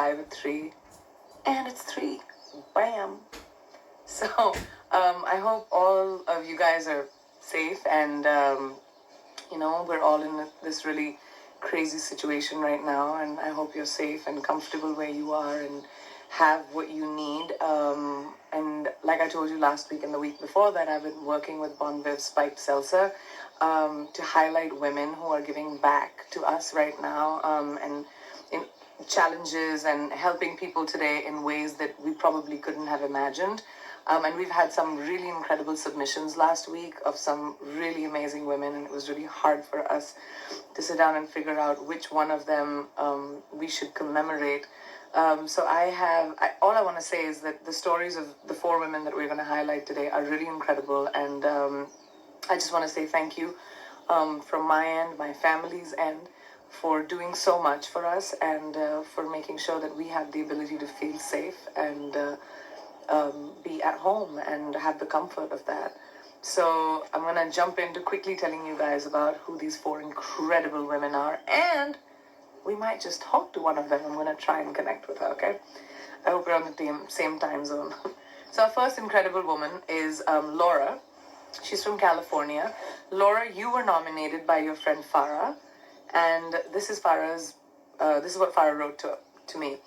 live at 3. And it's 3. Bam. So I hope all of you guys are safe and, we're all in this really crazy situation right now. And I hope you're safe and comfortable where you are and have what you need. And like I told you last week and the week before that, I've been working with Bon Viv Spiked Seltzer to highlight women who are giving back to us right now and in challenges and helping people today in ways that we probably couldn't have imagined. And we've had some really incredible submissions last week of some really amazing women, and it was really hard for us to sit down and figure out which one of them we should commemorate. So all I want to say is that the stories of the 4 women that we're going to highlight today are really incredible, and I just want to say thank you from my end, my family's end, for doing so much for us and for making sure that we have the ability to feel safe and be at home and have the comfort of that. So I'm going to jump into quickly telling you guys about who these 4 incredible women are, and we might just talk to one of them. I'm going to try and connect with her, okay? I hope we're on the same time zone. So our first incredible woman is Laura. She's from California. Laura, you were nominated by your friend Farah, and this is what Farah wrote to me.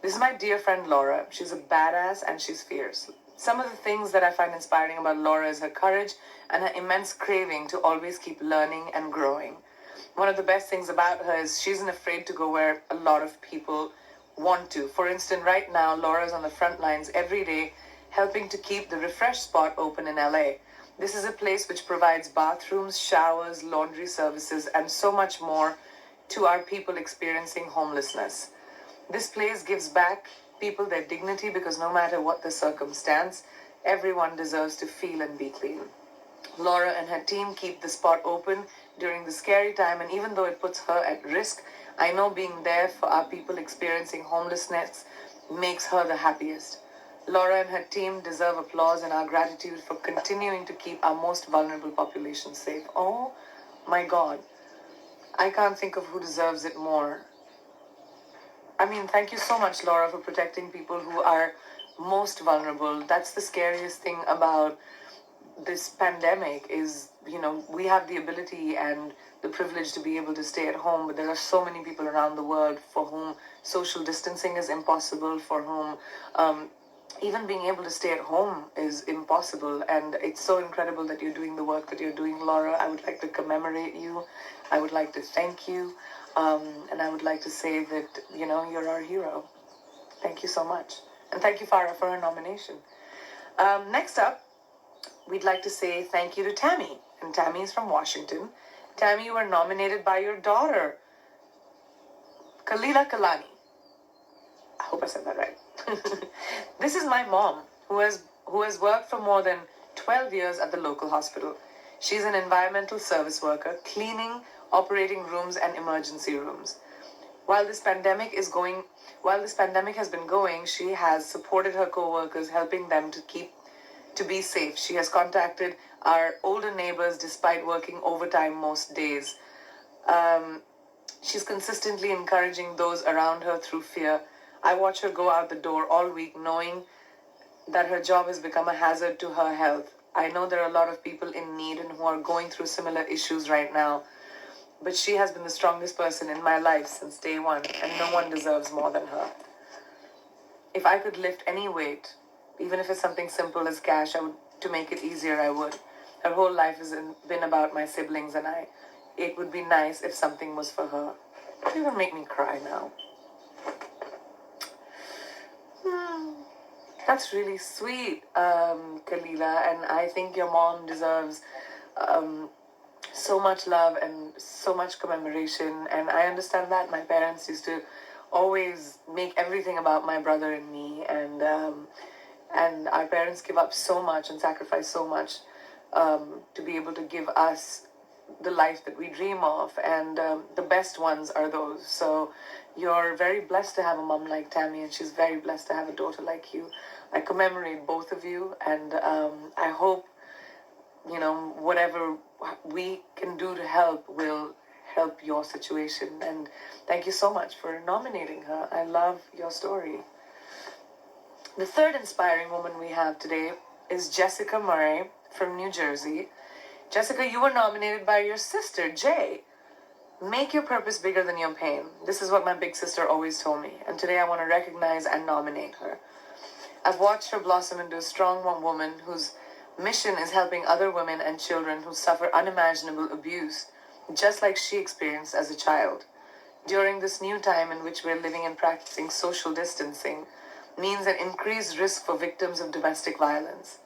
This is my dear friend Laura. She's a badass and she's fierce. Some of the things that I find inspiring about Laura is her courage and her immense craving to always keep learning and growing. One of the best things about her is she isn't afraid to go where a lot of people want to. For instance, right now, Laura's on the front lines every day helping to keep the Refresh spot open in LA. This is a place which provides bathrooms, showers, laundry services, and so much more to our people experiencing homelessness. This place gives back people their dignity because no matter what the circumstance, everyone deserves to feel and be clean. Laura and her team keep the spot open during the scary time, and even though it puts her at risk, I know being there for our people experiencing homelessness makes her the happiest. Laura and her team deserve applause and our gratitude for continuing to keep our most vulnerable population safe. Oh my God. I can't think of who deserves it more. I mean, thank you so much, Laura, for protecting people who are most vulnerable. That's the scariest thing about this pandemic is, we have the ability and the privilege to be able to stay at home, but there are so many people around the world for whom social distancing is impossible, for whom even being able to stay at home is impossible. And it's so incredible that you're doing the work that you're doing, Laura. I would like to commemorate you. I would like to thank you. And I would like to say that, you're our hero. Thank you so much. And thank you, Farah, for her nomination. Next up, we'd like to say thank you to Tammy. And Tammy is from Washington. Tammy, you were nominated by your daughter, Kalila Kalani. I hope I said that right. This is my mom, who has worked for more than 12 years at the local hospital. She's an environmental service worker, cleaning, operating rooms and emergency rooms. While this pandemic has been going, she has supported her co-workers, helping them to be safe. She has contacted our older neighbors despite working overtime most days. She's consistently encouraging those around her through fear. I watch her go out the door all week knowing that her job has become a hazard to her health. I know there are a lot of people in need and who are going through similar issues right now, but she has been the strongest person in my life since day one, and no one deserves more than her. If I could lift any weight, even if it's something simple as cash, to make it easier, I would. Her whole life has been about my siblings and I. It would be nice if something was for her. You're gonna make me cry now. That's really sweet, Kalila, and I think your mom deserves so much love and so much commemoration, and I understand that. My parents used to always make everything about my brother and me, and our parents give up so much and sacrifice so much to be able to give us the life that we dream of, and the best ones are those. So you're very blessed to have a mom like Tammy, and she's very blessed to have a daughter like you. I commemorate both of you, and I hope, whatever we can do to help will help your situation. And thank you so much for nominating her. I love your story. The third inspiring woman we have today is Jessica Murray from New Jersey. Jessica, you were nominated by your sister, Jay. Make your purpose bigger than your pain. This is what my big sister always told me, and today I want to recognize and nominate her. I've watched her blossom into a strong woman whose mission is helping other women and children who suffer unimaginable abuse, just like she experienced as a child. During this new time in which we're living and practicing social distancing, means an increased risk for victims of domestic violence.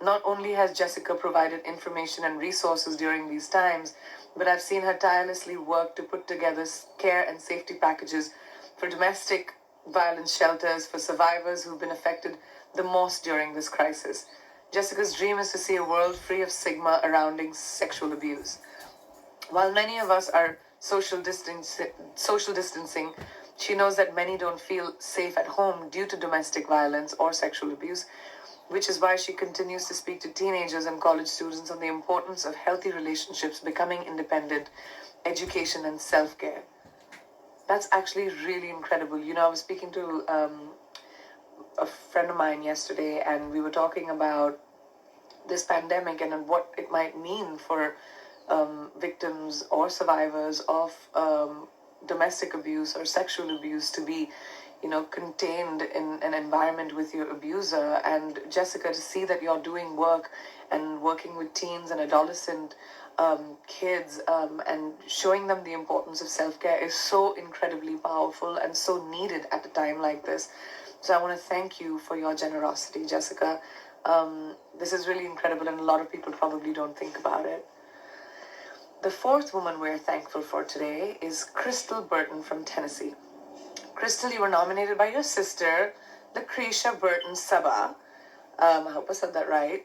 Not only has Jessica provided information and resources during these times, but I've seen her tirelessly work to put together care and safety packages for domestic violence shelters for survivors who've been affected the most during this crisis. Jessica's dream is to see a world free of stigma surrounding sexual abuse. While many of us are social distancing, she knows that many don't feel safe at home due to domestic violence or sexual abuse, which is why she continues to speak to teenagers and college students on the importance of healthy relationships, becoming independent, education, and self-care. That's actually really incredible. You know, I was speaking to a friend of mine yesterday, and we were talking about this pandemic and what it might mean for victims or survivors of domestic abuse or sexual abuse to be, you know, contained in an environment with your abuser. And Jessica, to see that you're doing work and working with teens and adolescent kids and showing them the importance of self-care is so incredibly powerful and so needed at a time like this. So I want to thank you for your generosity, Jessica. This is really incredible, and a lot of people probably don't think about it. The fourth woman we're thankful for today is Crystal Burton from Tennessee. Crystal, you were nominated by your sister, Lucretia Burton Saba. I hope I said that right.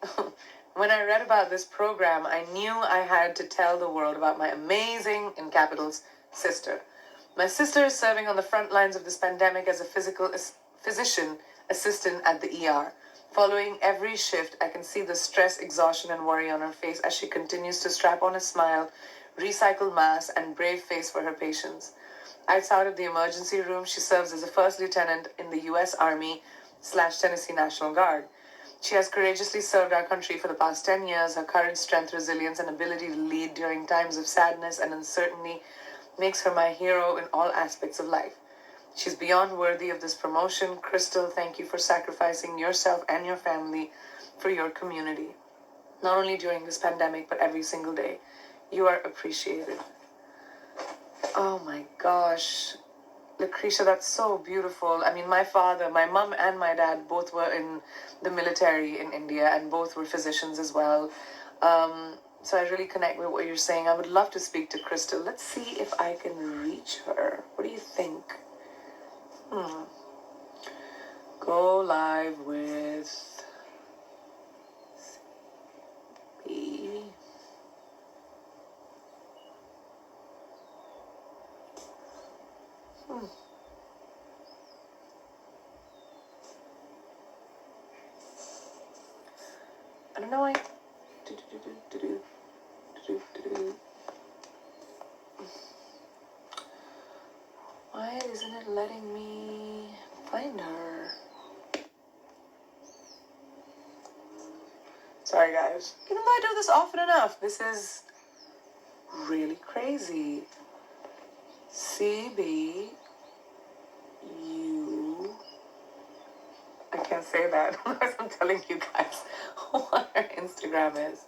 When I read about this program, I knew I had to tell the world about my amazing, in capitals, sister. My sister is serving on the front lines of this pandemic as a physician assistant at the ER. Following every shift, I can see the stress, exhaustion, and worry on her face as she continues to strap on a smile, recycle masks, and brave face for her patients. Outside of the emergency room, she serves as a first lieutenant in the U.S. Army/Tennessee National Guard. She has courageously served our country for the past 10 years. Her courage, strength, resilience, and ability to lead during times of sadness and uncertainty makes her my hero in all aspects of life. She's beyond worthy of this promotion. Crystal, thank you for sacrificing yourself and your family for your community, not only during this pandemic, but every single day. You are appreciated. Oh my gosh. Lucretia, that's so beautiful. I mean, my father, my mom and my dad both were in the military in India, and both were physicians as well. So I really connect with what you're saying. I would love to speak to Crystal. Let's see if I can reach her. What do you think? Go live with B. I don't know why. Why isn't it letting me find her? Sorry, guys. Even though I do this often enough, this is really crazy. CBU. I can't say that unless I'm telling you guys what her Instagram is.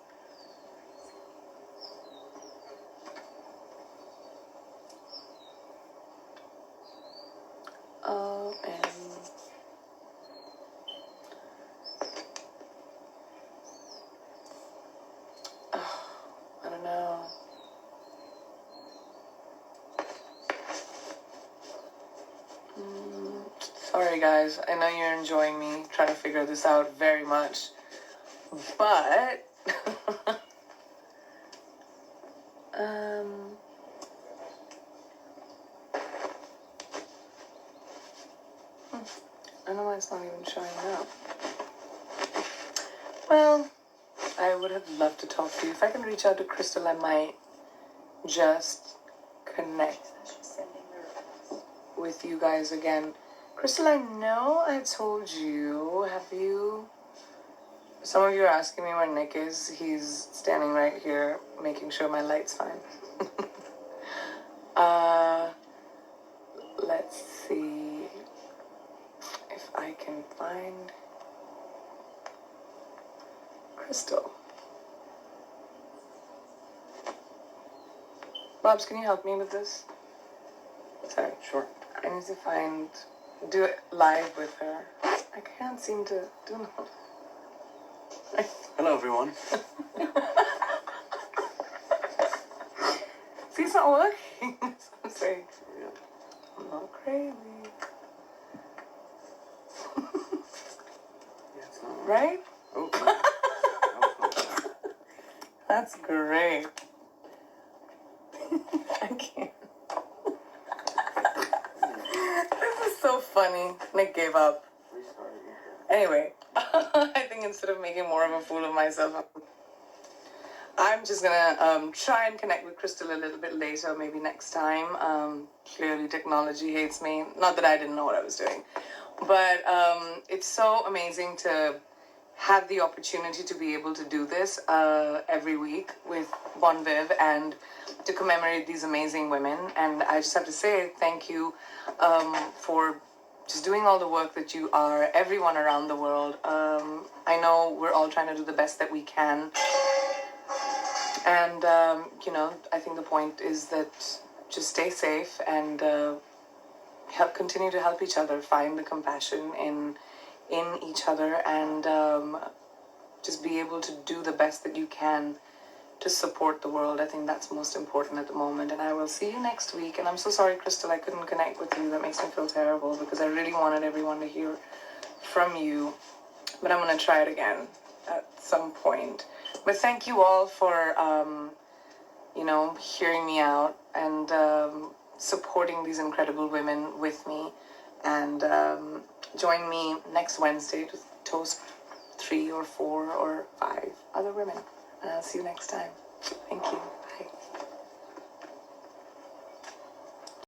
I don't know. Sorry, guys. I know you're enjoying me trying to figure this out very much. But... I don't know why it's not even showing up. Well, I would have loved to talk to you. If I can reach out to Crystal, I might just connect with you guys again. Crystal, I know I told you, have you... Some of you are asking me where Nick is. He's standing right here, making sure my light's fine. Let's see if I can find Crystal. Bobs, can you help me with this? Sorry. Sure. I need to do it live with her. I can't seem to do it. Hello, everyone. See, it's not working. I'm sorry. Yeah. I'm not crazy. Yeah, it's not Right? Okay. That's great. I can't. This is so funny. Nick gave up. Restart again. Anyway, I think instead of making more of a fool of myself, I'm just gonna try and connect with Crystal a little bit later, maybe next time. Clearly technology hates me. Not that I didn't know what I was doing. But it's so amazing to have the opportunity to be able to do this every week with Bon Viv and to commemorate these amazing women. And I just have to say thank you for just doing all the work that you are, everyone around the world. I know we're all trying to do the best that we can. And, I think the point is that just stay safe and continue to help each other, find the compassion in each other, and just be able to do the best that you can to support the world. I think that's most important at the moment. And I will see you next week. And I'm so sorry, Crystal, I couldn't connect with you. That makes me feel terrible because I really wanted everyone to hear from you. But I'm going to try it again at some point. But thank you all for, hearing me out and supporting these incredible women with me. And join me next Wednesday to toast 3 or 4 or 5 other women. And I'll see you next time. Thank you.